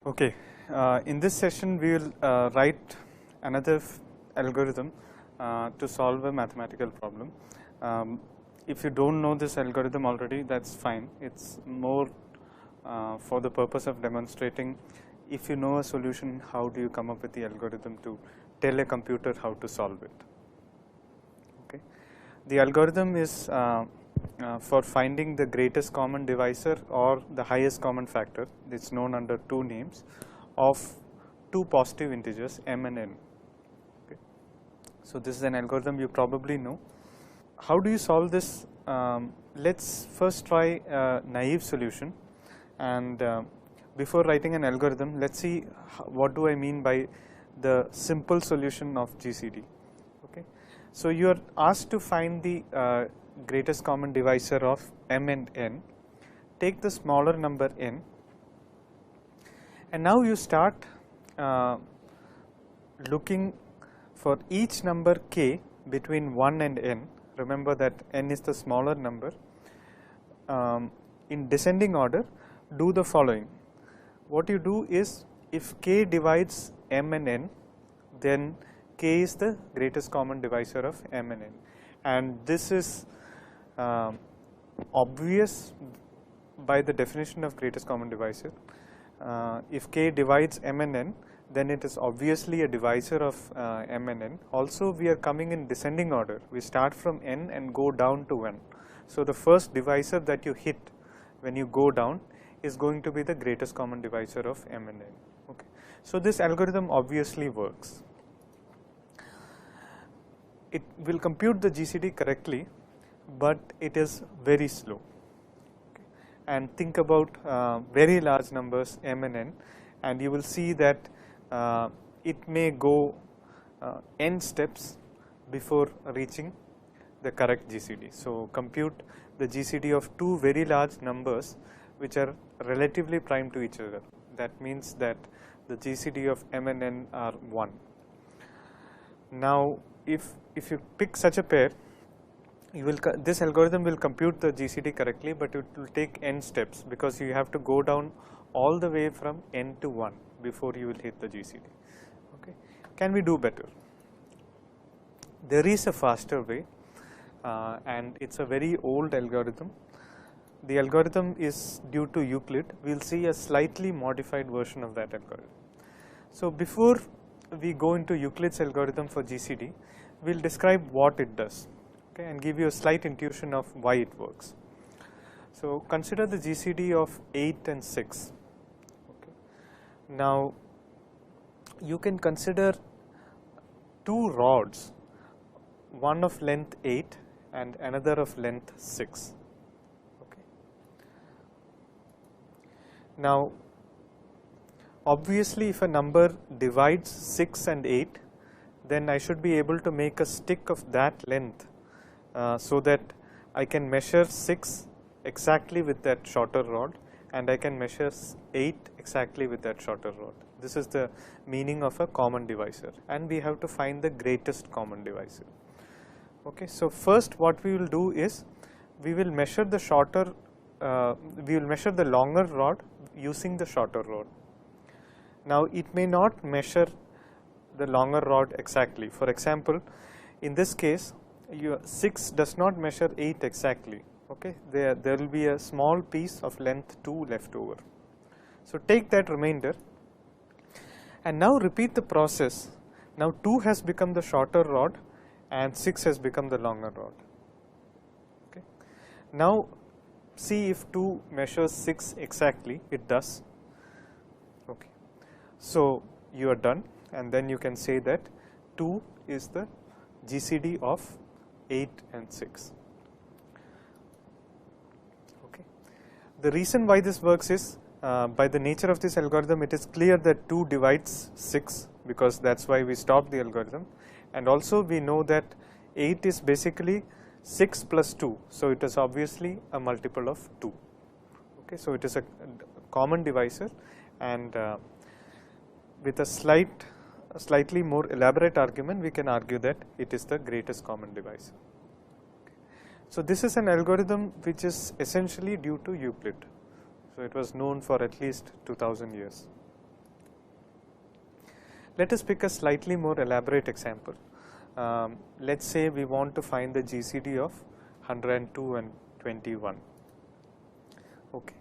Okay, in this session we will write another algorithm to solve a mathematical problem. If you don't know this algorithm already, that's fine. It's more for the purpose of demonstrating if you know a solution, how do you come up with the algorithm to tell a computer how to solve it. Okay, the algorithm is for finding the greatest common divisor or the highest common factor. It's known under two names of two positive integers m and n. Okay. So this is an algorithm you probably know. How do you solve this? Let's first try a naive solution, and before writing an algorithm, let's see what do I mean by the simple solution of GCD. Okay. So you are asked to find the greatest common divisor of m and n. Take the smaller number n, and now you start looking for each number k between 1 and n. Remember that n is the smaller number. In descending order, do the following. What you do is, if k divides m and n, then k is the greatest common divisor of m and n, and this is obvious by the definition of greatest common divisor. If k divides m and n, then it is obviously a divisor of m and n. Also, we are coming in descending order. We start from n and go down to 1. So the first divisor that you hit when you go down is going to be the greatest common divisor of m and n. Okay. So this algorithm obviously works. It will compute the GCD correctly, but it is very slow. Okay. And think about very large numbers m and n, and you will see that it may go n steps before reaching the correct GCD. So compute the GCD of two very large numbers which are relatively prime to each other. That means that the GCD of m and n are 1. Now if you pick such a pair, this algorithm will compute the GCD correctly, but it will take n steps because you have to go down all the way from n to 1 before you will hit the GCD. Okay. Can we do better? There is a faster way, and it's a very old algorithm. The algorithm is due to Euclid. We will see a slightly modified version of that algorithm. So before we go into Euclid's algorithm for GCD, we will describe what it does, okay, and give you a slight intuition of why it works. So consider the GCD of 8 and 6. Okay. Now you can consider two rods, one of length 8 and another of length 6. Okay. Now obviously if a number divides 6 and 8, then I should be able to make a stick of that length so that I can measure 6 exactly with that shorter rod, and I can measure 8 exactly with that shorter rod. This is the meaning of a common divisor, and we have to find the greatest common divisor. Okay, so first what we will do is we will measure the longer rod using the shorter rod. Now it may not measure the longer rod exactly. For example, in this case, 6 does not measure 8 exactly. Okay, there will be a small piece of length 2 left over. So take that remainder, and now repeat the process. Now 2 has become the shorter rod and 6 has become the longer rod. Okay. Now see if 2 measures 6 exactly. It does. Okay. So you are done, and then you can say that 2 is the GCD of 8 and 6. Okay. The reason why this works is by the nature of this algorithm, it is clear that 2 divides 6, because that's why we stopped the algorithm, and also we know that 8 is basically 6 plus 2, so it is obviously a multiple of 2. Okay. So it is a common divisor, and with a slightly more elaborate argument, we can argue that it is the greatest common divisor. Okay. So this is an algorithm which is essentially due to Euclid. So it was known for at least 2000 years. Let us pick a slightly more elaborate example. Let's say we want to find the GCD of 102 and 21. Okay.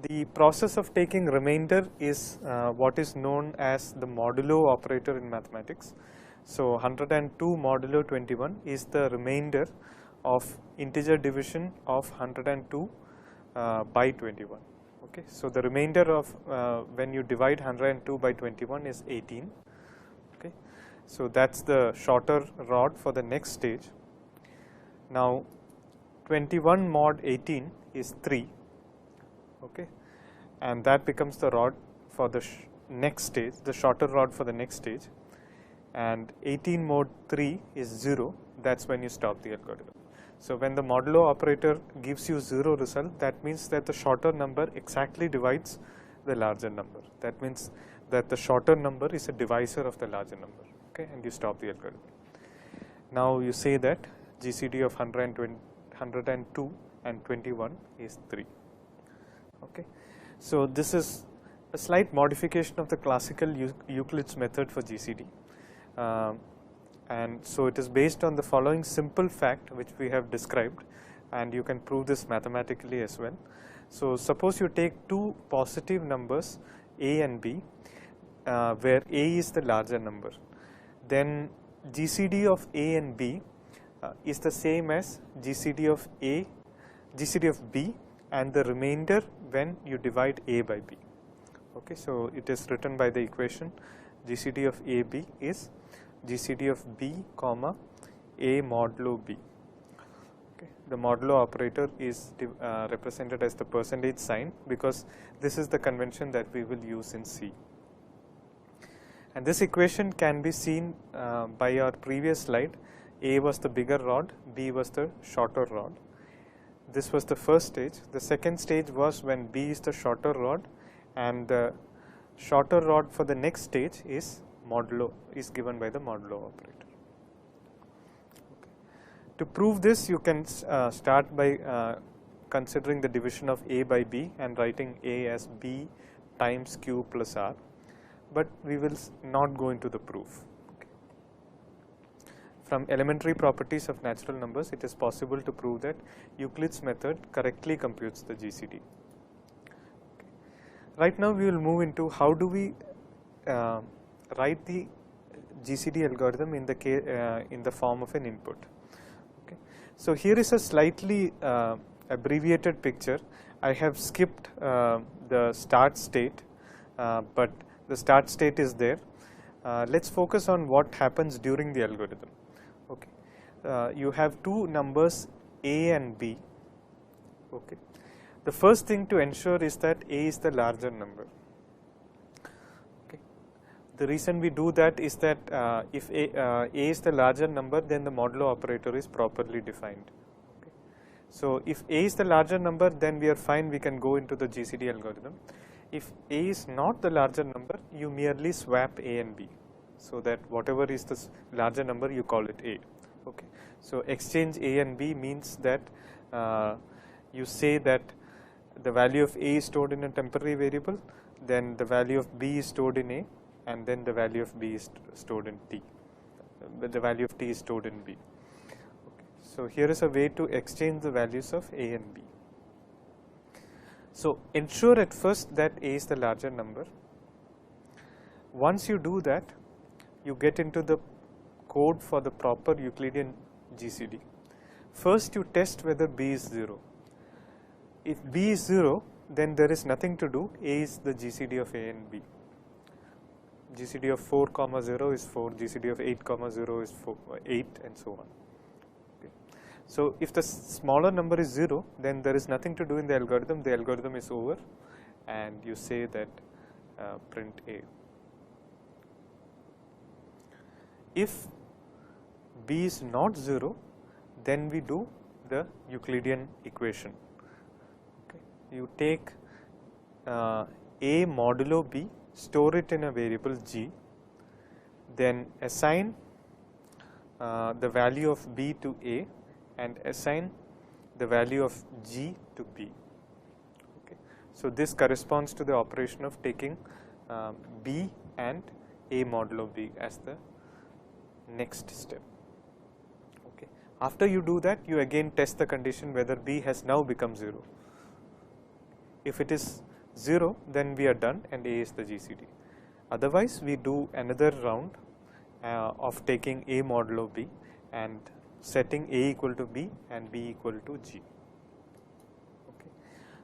The process of taking remainder is what is known as the modulo operator in mathematics. So 102 modulo 21 is the remainder of integer division of 102 by 21. Okay. So the remainder of when you divide 102 by 21 is 18. Okay. So that's the shorter rod for the next stage. Now 21 mod 18 is 3. Okay, and that becomes the rod for the next stage, the shorter rod for the next stage, and 18 mod 3 is 0. That's when you stop the algorithm. So when the modulo operator gives you 0 result, that means that the shorter number exactly divides the larger number. That means that the shorter number is a divisor of the larger number. Okay, and you stop the algorithm. Now you say that GCD of 102 and 21 is 3. Okay. So this is a slight modification of the classical Euclid's method for GCD, and so it is based on the following simple fact which we have described, and you can prove this mathematically as well. So suppose you take two positive numbers a and b, where a is the larger number, then GCD of a and b is the same as GCD of b and the remainder when you divide a by b. Okay, so it is written by the equation GCD of AB is GCD of B comma A modulo B. Okay, the modulo operator is represented as the percentage sign because this is the convention that we will use in C. And this equation can be seen by our previous slide. A was the bigger rod, B was the shorter rod. This was the first stage. The second stage was when B is the shorter rod, and the shorter rod for the next stage is given by the modulo operator. Okay. To prove this, you can start by considering the division of A by B and writing A as B times Q plus R, but we will not go into the proof. From elementary properties of natural numbers, it is possible to prove that Euclid's method correctly computes the GCD. Okay. Right now we will move into how do we write the GCD algorithm in the form of an input. Okay. So here is a slightly abbreviated picture. I have skipped the start state, but the start state is there. Let's focus on what happens during the algorithm. Okay, you have two numbers A and B. Okay, the first thing to ensure is that A is the larger number. Okay, the reason we do that is that if A is the larger number, then the modulo operator is properly defined. Okay. So if A is the larger number, then we are fine. We can go into the GCD algorithm. If A is not the larger number, you merely swap A and B, so that whatever is the larger number, you call it A. Okay. So exchange A and B means that you say that the value of A is stored in a temporary variable, then the value of B is stored in A, and then the value of B is stored in T. The value of T is stored in B. Okay. So here is a way to exchange the values of A and B. So ensure at first that A is the larger number. Once you do that, you get into the code for the proper Euclidean GCD. First you test whether B is 0. If B is 0, then there is nothing to do. A is the GCD of A and B. GCD of 4 comma 0 is 4, GCD of 8 comma 0 is 8, and so on. Okay. So if the smaller number is 0, then there is nothing to do in the algorithm is over, and you say that print A. If B is not 0, then we do the Euclidean equation. Okay. You take A modulo B, store it in a variable G, then assign the value of B to A and assign the value of G to B. Okay. So this corresponds to the operation of taking B and A modulo B as the next step. Okay. After you do that, you again test the condition whether B has now become 0. If it is 0, then we are done and A is the GCD. Otherwise, we do another round of taking A modulo B and setting A equal to B and B equal to G. Okay.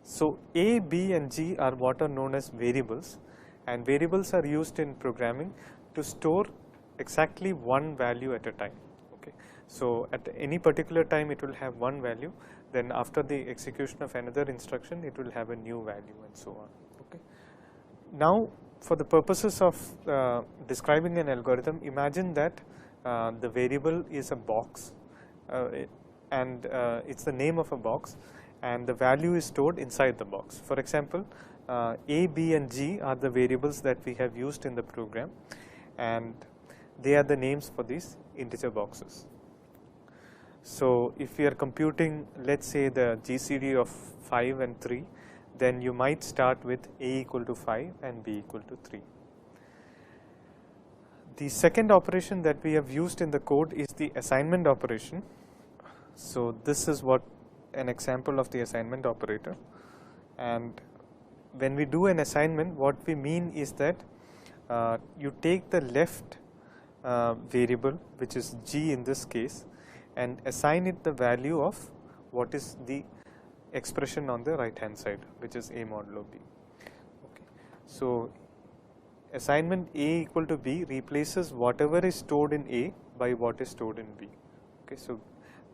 So, A, B and G are what are known as variables, and variables are used in programming to store exactly one value at a time. Okay. So, at any particular time it will have one value, then after the execution of another instruction it will have a new value and so on. Okay. Now, for the purposes of describing an algorithm, imagine that the variable is a box and it's the name of a box, and the value is stored inside the box. For example, A, B and G are the variables that we have used in the program, and they are the names for these integer boxes. So, if we are computing, let's say, the GCD of 5 and 3, then you might start with A equal to 5 and B equal to 3. The second operation that we have used in the code is the assignment operation. So, this is what an example of the assignment operator, and when we do an assignment, what we mean is that you take the left variable, which is G in this case, and assign it the value of what is the expression on the right hand side, which is A modulo B. Okay. So, assignment A equal to B replaces whatever is stored in A by what is stored in B. Okay. So,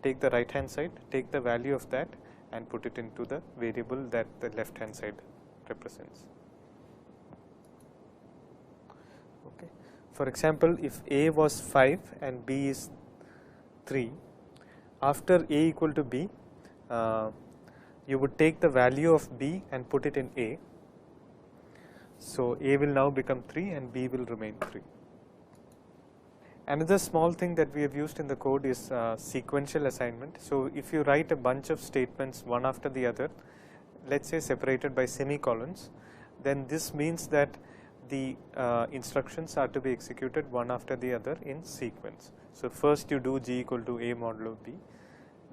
take the right hand side, take the value of that and put it into the variable that the left hand side represents. Okay. For example, if A was 5 and B is 3, after A equal to B, you would take the value of B and put it in A. So, A will now become 3 and B will remain 3. Another small thing that we have used in the code is sequential assignment. So, if you write a bunch of statements one after the other, let's say separated by semicolons, then this means that the instructions are to be executed one after the other in sequence. So, first you do G equal to A modulo B,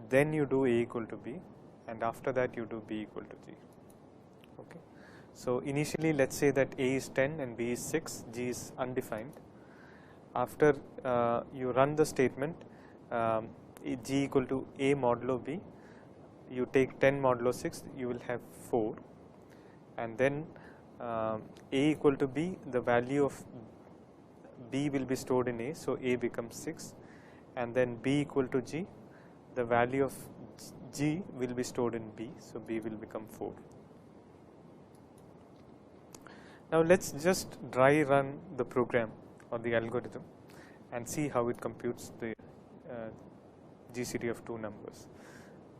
then you do A equal to B, and after that you do B equal to G. Okay. So, initially let us say that A is 10 and B is 6, G is undefined. After you run the statement G equal to A modulo B, you take 10 modulo 6, you will have 4, and then A equal to B, the value of B will be stored in A, so A becomes 6, and then B equal to G, the value of G will be stored in B, so B will become 4. Now, let us just dry run the program or the algorithm and see how it computes the GCD of two numbers.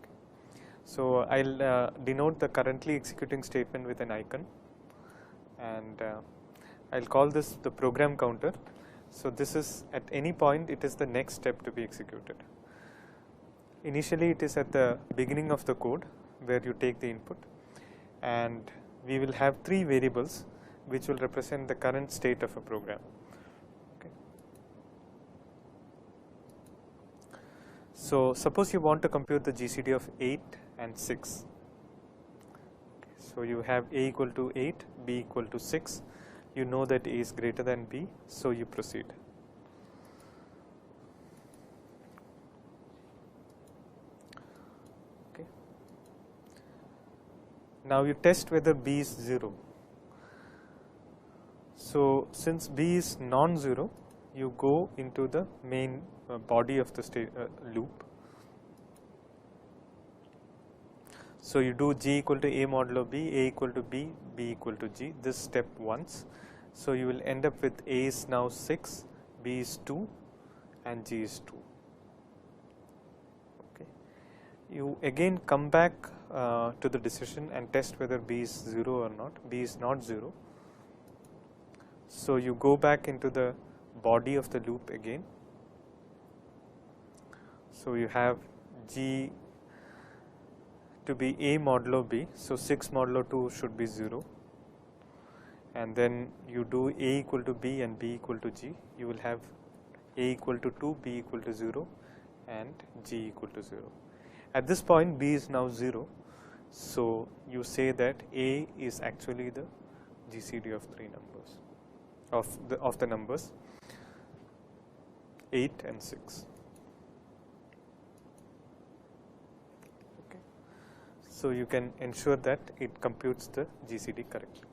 Okay. So, I will denote the currently executing statement with an icon, and I will call this the program counter. So, this is at any point it is the next step to be executed. Initially it is at the beginning of the code where you take the input, and we will have 3 variables which will represent the current state of a program. Okay. So, suppose you want to compute the GCD of 8 and 6. Okay. So, you have A equal to 8, B equal to 6, you know that A is greater than B, so you proceed. Okay. Now, you test whether B is 0. So, since B is non-zero, you go into the main body of the loop. So, you do G equal to A modulo B, A equal to B, B equal to G, this step once. So, you will end up with A is now 6, B is 2 and G is 2. Okay. You again come back to the decision and test whether B is 0 or not. B is not 0. So, you go back into the body of the loop again. So, you have G to be A modulo B. So, 6 modulo 2 should be 0, and then you do A equal to B and B equal to G, you will have A equal to 2, B equal to 0 and G equal to 0. At this point B is now 0, so you say that A is actually the GCD of three numbers, of the numbers 8 and 6. Okay. So you can ensure that it computes the GCD correctly.